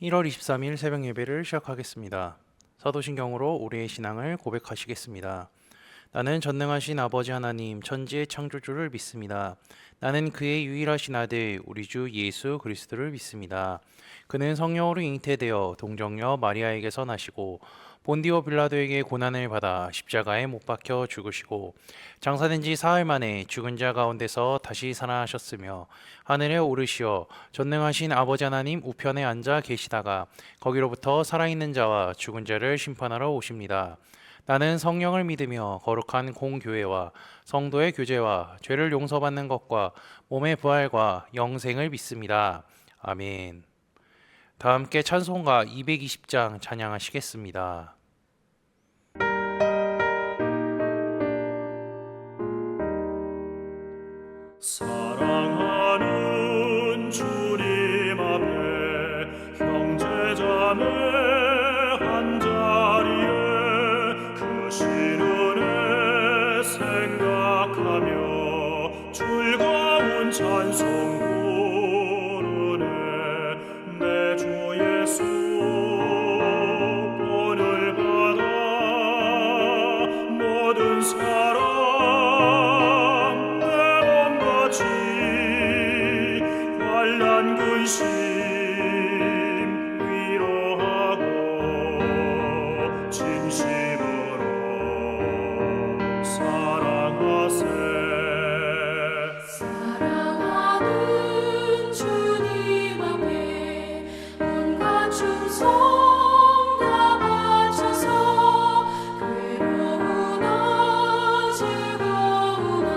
1월 23일 새벽 예배를 시작하겠습니다. 사도신경으로 우리의 신앙을 고백하시겠습니다. 나는 전능하신 아버지 하나님 천지의 창조주를 믿습니다. 나는 그의 유일하신 아들 우리 주 예수 그리스도를 믿습니다. 그는 성령으로 잉태되어 동정녀 마리아에게서 나시고 본디오 빌라도에게 고난을 받아 십자가에 못 박혀 죽으시고 장사된 지 사흘 만에 죽은 자 가운데서 다시 살아나셨으며 하늘에 오르시어 전능하신 아버지 하나님 우편에 앉아 계시다가 거기로부터 살아있는 자와 죽은 자를 심판하러 오십니다. 나는 성령을 믿으며 거룩한 공교회와 성도의 교제와 죄를 용서받는 것과 몸의 부활과 영생을 믿습니다. 아멘. 다 함께 찬송가 220장 찬양하시겠습니다. 사랑하는 주님 앞에 형제자매 한자리에 그 신은혜 생각하며 즐거운 찬송 부르네. 내 주 예수 본을 받아 모든 사람 내 몸같이 환난 근심 위로하고 진심으로 사랑하세. 사랑하는 주님 앞에 온갖 충성 다 바쳐서 괴로우나 즐거우나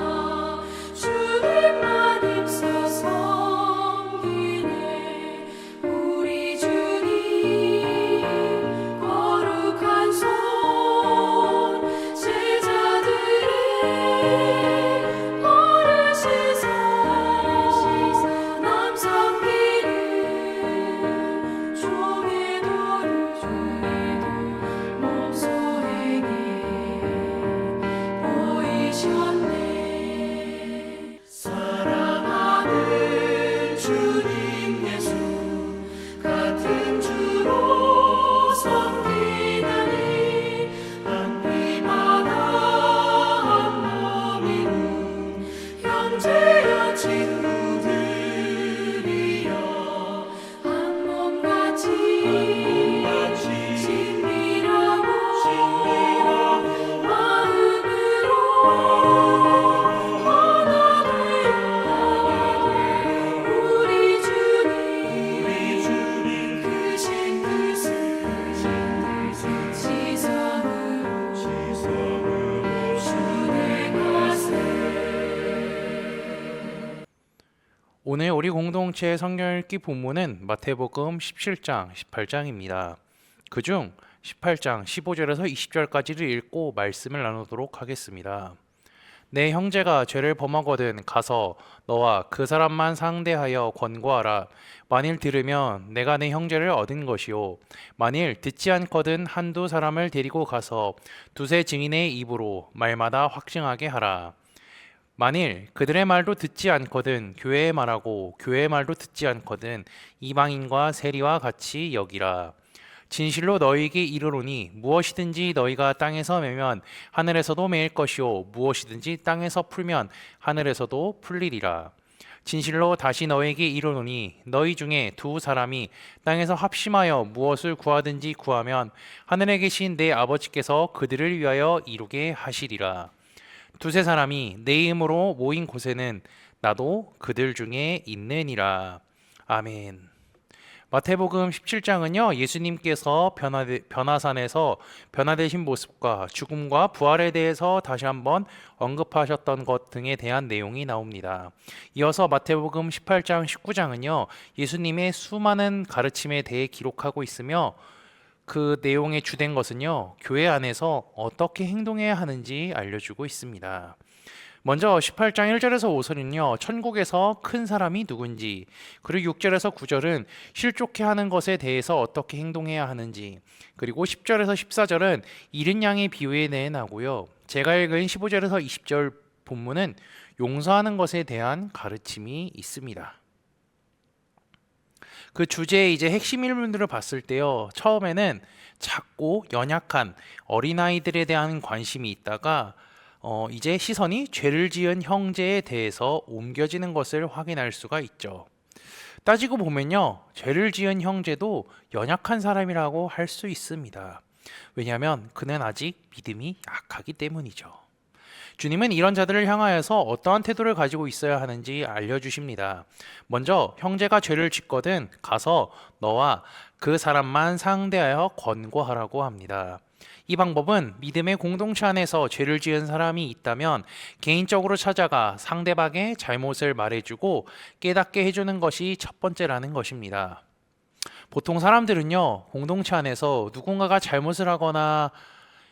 주님만 힘써 섬기네. 우리 주님 거룩한 손 제자들의 어르시사 남 섬기는 종의 도를 목소에게 보이셨네. 사랑하는 주님 예수 같은 주로 섬기다니 한 피마다 한 몸이군 형제여 친구들이여 한 몸같이 친밀하고 마음으로 하나 되어 우리 주님 크신 뜻을 지성으로 준행하세. 오늘 우리 공동체의 성경 읽기 본문은 마태복음 17장, 18장입니다. 그중 18장 15절에서 20절까지를 읽고 말씀을 나누도록 하겠습니다. 내 형제가 죄를 범하거든 가서 너와 그 사람만 상대하여 권고하라. 만일 들으면 내가 내 형제를 얻은 것이요 만일 듣지 않거든 한두 사람을 데리고 가서 두세 증인의 입으로 말마다 확증하게 하라. 만일 그들의 말도 듣지 않거든 교회의 말하고 교회의 말도 듣지 않거든 이방인과 세리와 같이 여기라. 진실로 너희에게 이르노니 무엇이든지 너희가 땅에서 매면 하늘에서도 매일 것이요 무엇이든지 땅에서 풀면 하늘에서도 풀리리라. 진실로 다시 너희에게 이르노니 너희 중에 두 사람이 땅에서 합심하여 무엇을 구하든지 구하면 하늘에 계신 내 아버지께서 그들을 위하여 이루게 하시리라. 두세 사람이 내 이름으로 모인 곳에는 나도 그들 중에 있느니라. 아멘. 마태복음 17장은요, 예수님께서 변화산에서 변화되신 모습과 죽음과 부활에 대해서 다시 한번 언급하셨던 것 등에 대한 내용이 나옵니다. 이어서 마태복음 18장, 19장은요, 예수님의 수많은 가르침에 대해 기록하고 있으며 그 내용의 주된 것은요, 교회 안에서 어떻게 행동해야 하는지 알려주고 있습니다. 먼저 18장 1절에서 5절은요, 천국에서 큰 사람이 누군지, 그리고 6절에서 9절은 실족해 하는 것에 대해서 어떻게 행동해야 하는지, 그리고 10절에서 14절은 잃은 양의 비유에 대해 나오고요. 제가 읽은 15절에서 20절 본문은 용서하는 것에 대한 가르침이 있습니다. 그 주제의 이제 핵심 인물들을 봤을 때요. 처음에는 작고 연약한 어린아이들에 대한 관심이 있다가 이제 시선이 죄를 지은 형제에 대해서 옮겨지는 것을 확인할 수가 있죠. 따지고 보면요. 죄를 지은 형제도 연약한 사람이라고 할 수 있습니다. 왜냐하면 그는 아직 믿음이 약하기 때문이죠. 주님은 이런 자들을 향하여서 어떠한 태도를 가지고 있어야 하는지 알려주십니다. 먼저 형제가 죄를 짓거든 가서 너와 그 사람만 상대하여 권고하라고 합니다. 이 방법은 믿음의 공동체 안에서 죄를 지은 사람이 있다면 개인적으로 찾아가 상대방의 잘못을 말해주고 깨닫게 해주는 것이 첫 번째라는 것입니다. 보통 사람들은요, 공동체 안에서 누군가가 잘못을 하거나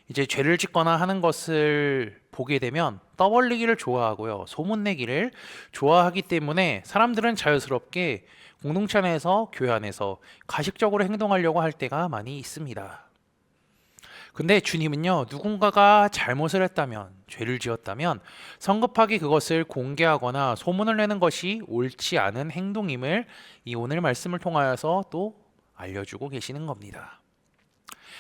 이제 죄를 짓거나 하는 것을 보게 되면 떠벌리기를 좋아하고요. 소문내기를 좋아하기 때문에 사람들은 자연스럽게 공동체 안에서 교회 안에서 가식적으로 행동하려고 할 때가 많이 있습니다. 근데 주님은요, 누군가가 잘못을 했다면, 죄를 지었다면 성급하게 그것을 공개하거나 소문을 내는 것이 옳지 않은 행동임을 이 오늘 말씀을 통하여서 또 알려주고 계시는 겁니다.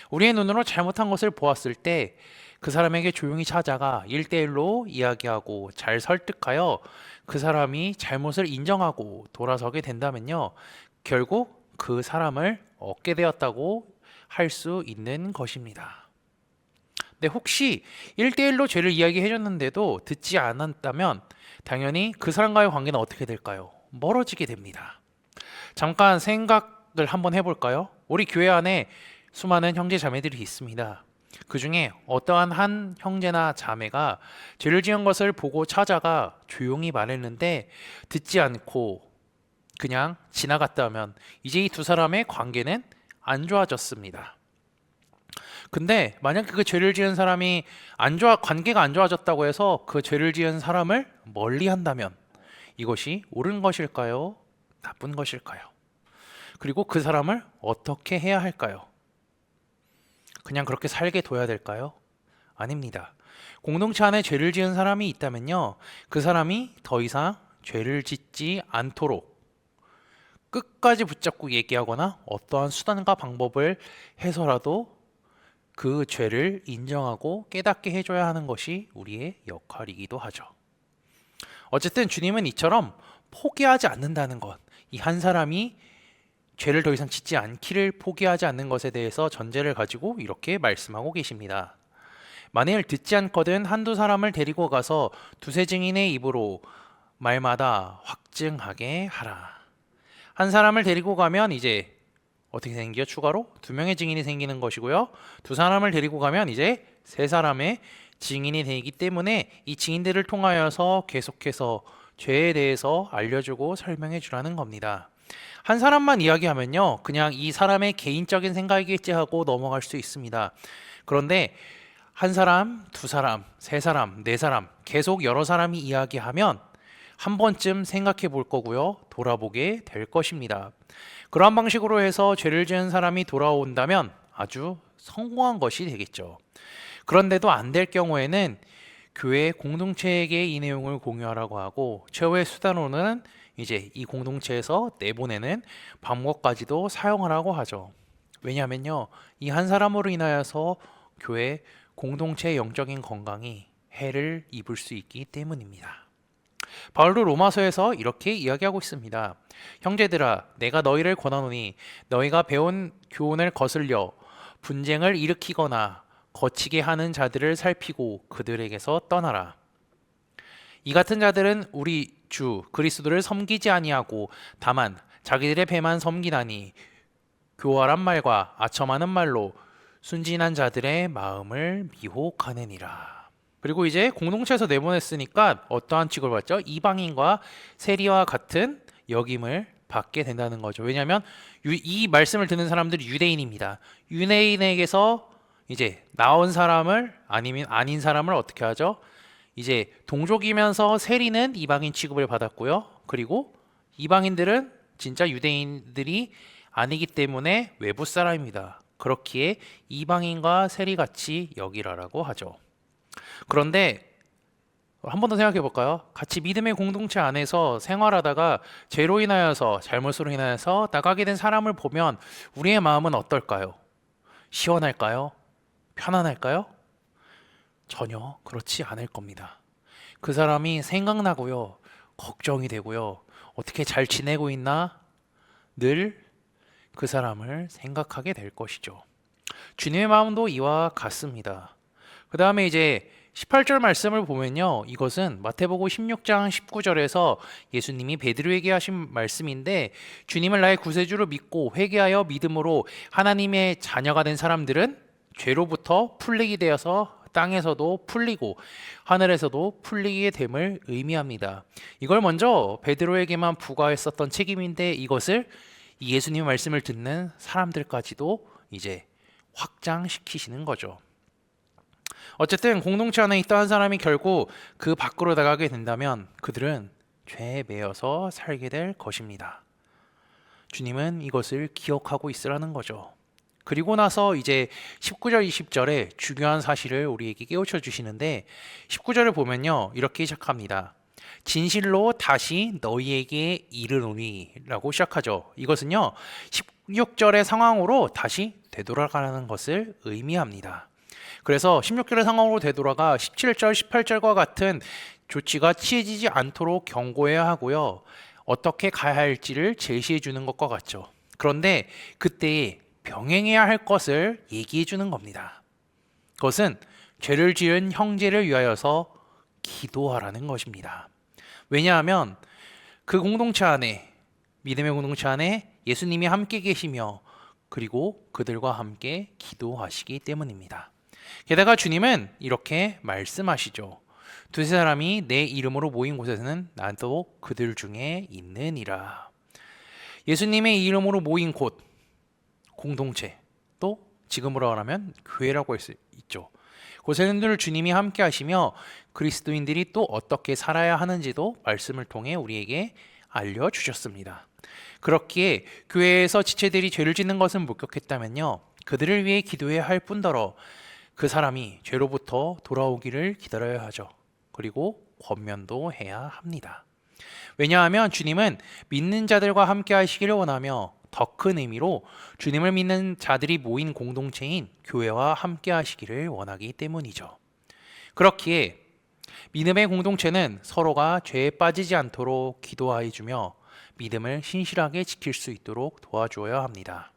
우리의 눈으로 잘못한 것을 보았을 때 그 사람에게 조용히 찾아가 1대1로 이야기하고 잘 설득하여 그 사람이 잘못을 인정하고 돌아서게 된다면요. 결국 그 사람을 얻게 되었다고 할 수 있는 것입니다. 근데 혹시 1대1로 죄를 이야기해 줬는데도 듣지 않았다면 당연히 그 사람과의 관계는 어떻게 될까요? 멀어지게 됩니다. 잠깐 생각을 한번 해볼까요? 우리 교회 안에 수많은 형제 자매들이 있습니다. 그 중에 어떠한 한 형제나 자매가 죄를 지은 것을 보고 찾아가 조용히 말했는데 듣지 않고 그냥 지나갔다면 이제 이 두 사람의 관계는 안 좋아졌습니다. 근데 만약 그 죄를 지은 사람이 관계가 안 좋아졌다고 해서 그 죄를 지은 사람을 멀리 한다면 이것이 옳은 것일까요? 나쁜 것일까요? 그리고 그 사람을 어떻게 해야 할까요? 그냥 그렇게 살게 둬야 될까요? 아닙니다. 공동체 안에 죄를 지은 사람이 있다면요. 그 사람이 더 이상 죄를 짓지 않도록 끝까지 붙잡고 얘기하거나 어떠한 수단과 방법을 해서라도 그 죄를 인정하고 깨닫게 해줘야 하는 것이 우리의 역할이기도 하죠. 어쨌든 주님은 이처럼 포기하지 않는다는 것, 이 한 사람이 죄를 더 이상 짓지 않기를 포기하지 않는 것에 대해서 전제를 가지고 이렇게 말씀하고 계십니다. 만일 듣지 않거든 한두 사람을 데리고 가서 두세 증인의 입으로 말마다 확증하게 하라. 한 사람을 데리고 가면 이제 어떻게 생겨? 추가로 두 명의 증인이 생기는 것이고요. 두 사람을 데리고 가면 이제 세 사람의 증인이 되기 때문에 이 증인들을 통하여서 계속해서 죄에 대해서 알려주고 설명해 주라는 겁니다. 한 사람만 이야기하면요, 그냥 이 사람의 개인적인 생각이겠지 하고 넘어갈 수 있습니다. 그런데 한 사람, 두 사람, 세 사람, 네 사람 계속 여러 사람이 이야기하면 한 번쯤 생각해 볼 거고요, 돌아보게 될 것입니다. 그러한 방식으로 해서 죄를 지은 사람이 돌아온다면 아주 성공한 것이 되겠죠. 그런데도 안 될 경우에는 교회 공동체에게 이 내용을 공유하라고 하고 최후의 수단으로는 이제 이 공동체에서 내보내는 방법까지도 사용하라고 하죠. 왜냐하면요, 이 한 사람으로 인하여서 교회 공동체의 영적인 건강이 해를 입을 수 있기 때문입니다. 바울도 로마서에서 이렇게 이야기하고 있습니다. 형제들아, 내가 너희를 권하노니 너희가 배운 교훈을 거슬려 분쟁을 일으키거나 거치게 하는 자들을 살피고 그들에게서 떠나라. 이 같은 자들은 우리 주 그리스도를 섬기지 아니하고 다만 자기들의 배만 섬기나니 교활한 말과 아첨하는 말로 순진한 자들의 마음을 미혹하느니라. 그리고 이제 공동체에서 내보냈으니까 어떠한 취급을 받죠? 이방인과 세리와 같은 역임을 받게 된다는 거죠. 왜냐하면 이 말씀을 듣는 사람들이 유대인입니다. 유대인에게서 이제 나온 사람을 아닌 사람을 어떻게 하죠? 이제 동족이면서 세리는 이방인 취급을 받았고요. 그리고 이방인들은 진짜 유대인들이 아니기 때문에 외부 사람입니다. 그렇기에 이방인과 세리같이 여기라라고 하죠. 그런데 한 번 더 생각해 볼까요? 같이 믿음의 공동체 안에서 생활하다가 죄로 인하여서 잘못으로 인하여서 나가게 된 사람을 보면 우리의 마음은 어떨까요? 시원할까요? 편안할까요? 전혀 그렇지 않을 겁니다. 그 사람이 생각나고요. 걱정이 되고요. 어떻게 잘 지내고 있나? 늘 그 사람을 생각하게 될 것이죠. 주님의 마음도 이와 같습니다. 그 다음에 이제 18절 말씀을 보면요. 이것은 마태복음 16장 19절에서 예수님이 베드로에게 하신 말씀인데 주님을 나의 구세주로 믿고 회개하여 믿음으로 하나님의 자녀가 된 사람들은 죄로부터 풀리게 되어서 땅에서도 풀리고 하늘에서도 풀리게 됨을 의미합니다. 이걸 먼저 베드로에게만 부과했었던 책임인데 이것을 이 예수님의 말씀을 듣는 사람들까지도 이제 확장시키시는 거죠. 어쨌든 공동체 안에 있던 한 사람이 결국 그 밖으로 나가게 된다면 그들은 죄에 매여서 살게 될 것입니다. 주님은 이것을 기억하고 있으라는 거죠. 그리고 나서 이제 19절 20절에 중요한 사실을 우리에게 깨우쳐 주시는데 19절을 보면요. 이렇게 시작합니다. 진실로 다시 너희에게 이르노니 라고 시작하죠. 이것은요. 16절의 상황으로 다시 되돌아가라는 것을 의미합니다. 그래서 16절의 상황으로 되돌아가 17절, 18절과 같은 조치가 취해지지 않도록 경고해야 하고요. 어떻게 가야 할지를 제시해 주는 것과 같죠. 그런데 그때 병행해야 할 것을 얘기해 주는 겁니다. 그것은 죄를 지은 형제를 위하여서 기도하라는 것입니다. 왜냐하면 그 공동체 안에, 믿음의 공동체 안에 예수님이 함께 계시며 그리고 그들과 함께 기도하시기 때문입니다. 게다가 주님은 이렇게 말씀하시죠. 두세 사람이 내 이름으로 모인 곳에서는 나도 그들 중에 있느니라. 예수님의 이름으로 모인 곳, 공동체, 또 지금으로 말하면 교회라고 할 수 있죠. 곳에는 늘 주님이 함께 하시며 그리스도인들이 또 어떻게 살아야 하는지도 말씀을 통해 우리에게 알려주셨습니다. 그렇기에 교회에서 지체들이 죄를 짓는 것을 목격했다면요. 그들을 위해 기도해야 할 뿐더러 그 사람이 죄로부터 돌아오기를 기다려야 하죠. 그리고 권면도 해야 합니다. 왜냐하면 주님은 믿는 자들과 함께 하시기를 원하며 더 큰 의미로 주님을 믿는 자들이 모인 공동체인 교회와 함께 하시기를 원하기 때문이죠. 그렇기에 믿음의 공동체는 서로가 죄에 빠지지 않도록 기도하여 주며 믿음을 신실하게 지킬 수 있도록 도와주어야 합니다.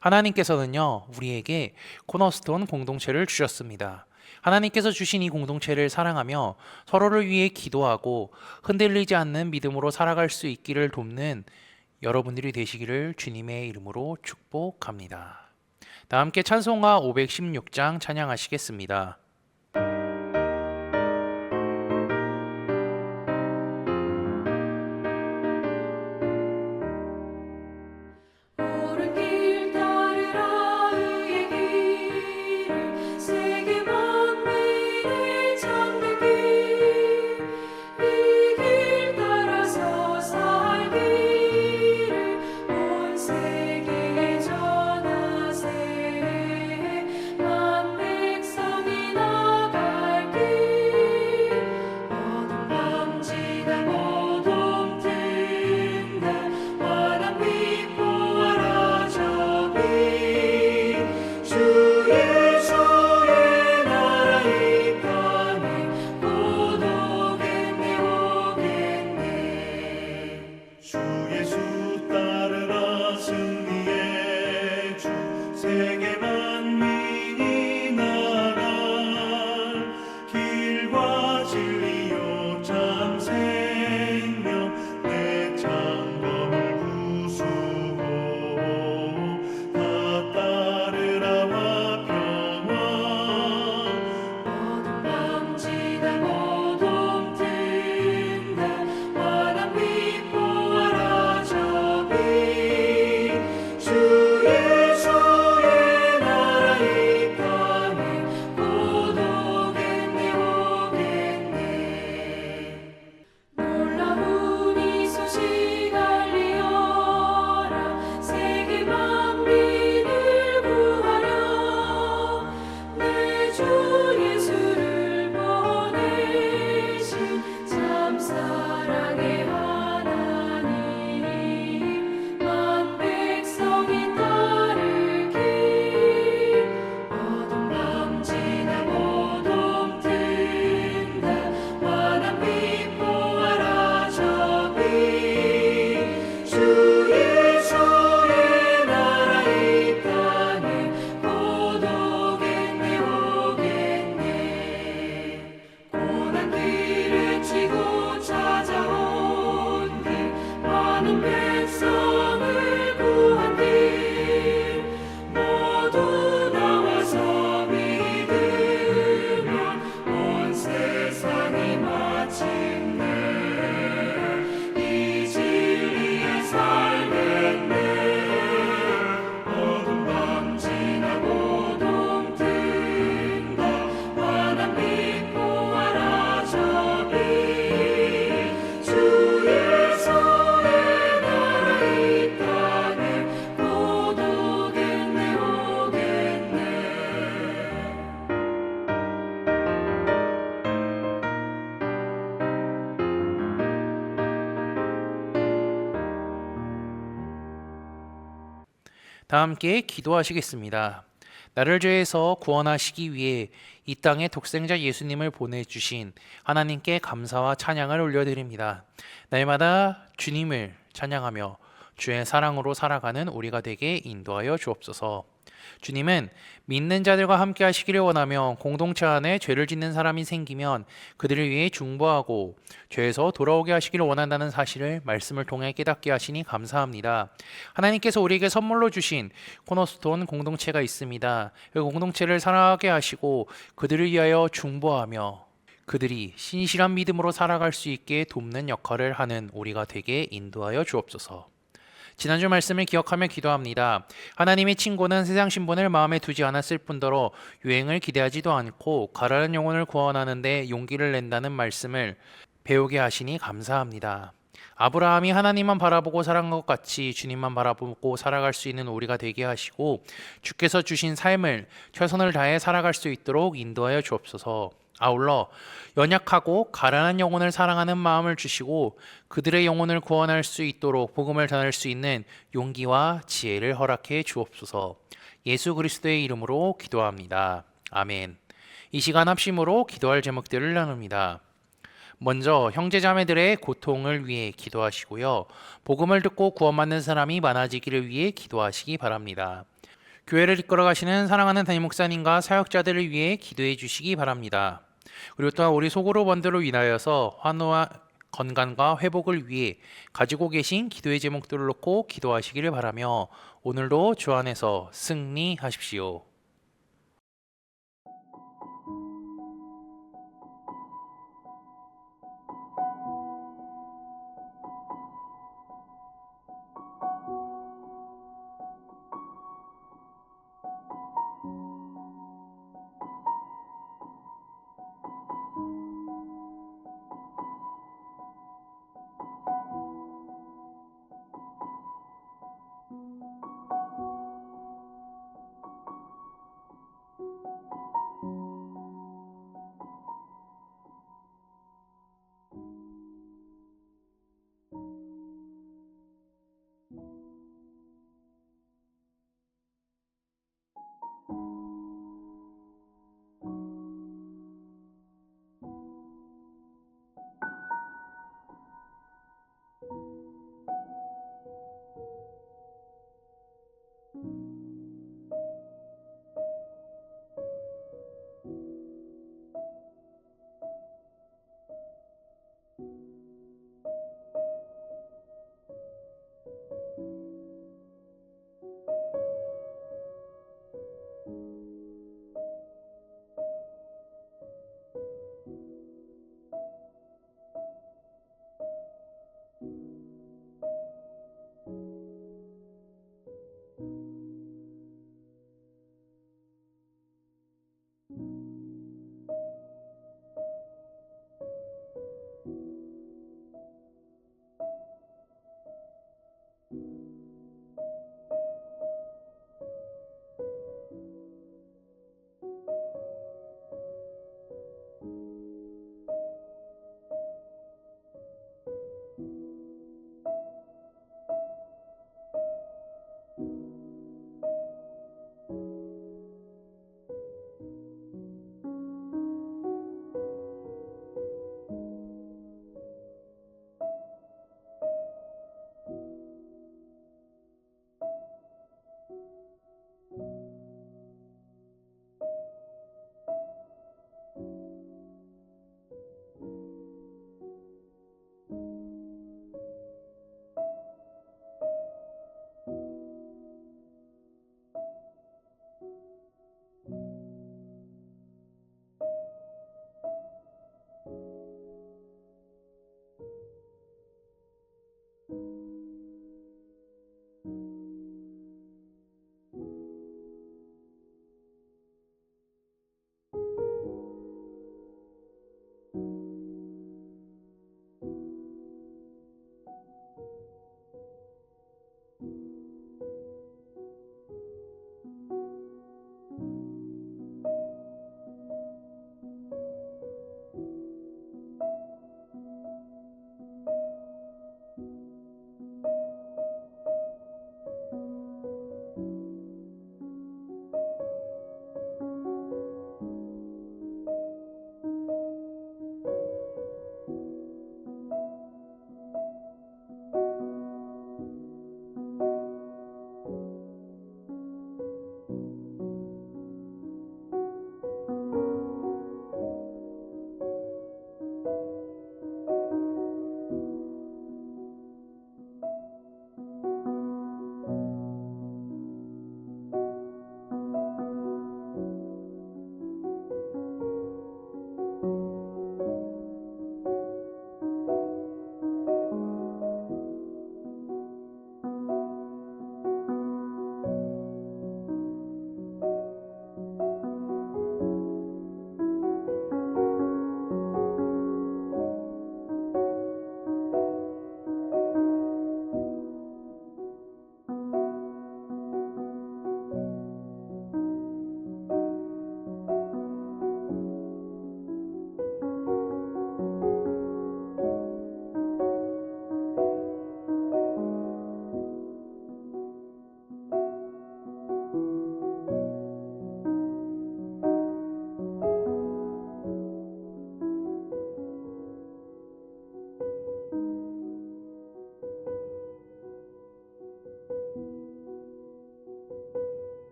하나님께서는요, 우리에게 코너스톤 공동체를 주셨습니다. 하나님께서 주신 이 공동체를 사랑하며 서로를 위해 기도하고 흔들리지 않는 믿음으로 살아갈 수 있기를 돕는 여러분들이 되시기를 주님의 이름으로 축복합니다. 다 함께 찬송가 516장 찬양하시겠습니다. 옳은 길 따르라 의의 길을 세계 만민이 찾는 길 이 길 따라서 살기를 온 세계에 전하세 만 백성이 나 다 함께 기도하시겠습니다. 나를 죄에서 구원하시기 위해 이 땅에 독생자 예수님을 보내주신 하나님께 감사와 찬양을 올려드립니다. 날마다 주님을 찬양하며 주의 사랑으로 살아가는 우리가 되게 인도하여 주옵소서. 주님은 믿는 자들과 함께 하시기를 원하며 공동체 안에 죄를 짓는 사람이 생기면 그들을 위해 중보하고 죄에서 돌아오게 하시기를 원한다는 사실을 말씀을 통해 깨닫게 하시니 감사합니다. 하나님께서 우리에게 선물로 주신 코너스톤 공동체가 있습니다. 그 공동체를 사랑하게 하시고 그들을 위하여 중보하며 그들이 신실한 믿음으로 살아갈 수 있게 돕는 역할을 하는 우리가 되게 인도하여 주옵소서. 지난주 말씀을 기억하며 기도합니다. 하나님의 친구는 세상 신분을 마음에 두지 않았을 뿐더러 유행을 기대하지도 않고 가라는 영혼을 구원하는 데 용기를 낸다는 말씀을 배우게 하시니 감사합니다. 아브라함이 하나님만 바라보고 살아간 것 같이 주님만 바라보고 살아갈 수 있는 우리가 되게 하시고 주께서 주신 삶을 최선을 다해 살아갈 수 있도록 인도하여 주옵소서. 아울러 연약하고 가난한 영혼을 사랑하는 마음을 주시고 그들의 영혼을 구원할 수 있도록 복음을 전할 수 있는 용기와 지혜를 허락해 주옵소서. 예수 그리스도의 이름으로 기도합니다. 아멘. 이 시간 합심으로 기도할 제목들을 나눕니다. 먼저 형제자매들의 고통을 위해 기도하시고요. 복음을 듣고 구원받는 사람이 많아지기를 위해 기도하시기 바랍니다. 교회를 이끌어 가시는 사랑하는 담임 목사님과 사역자들을 위해 기도해 주시기 바랍니다. 그리고 또한 우리 소그룹 원들로 인하여서 환호와 건강과 회복을 위해 가지고 계신 기도의 제목들을 놓고 기도하시기를 바라며 오늘도 주 안에서 승리하십시오.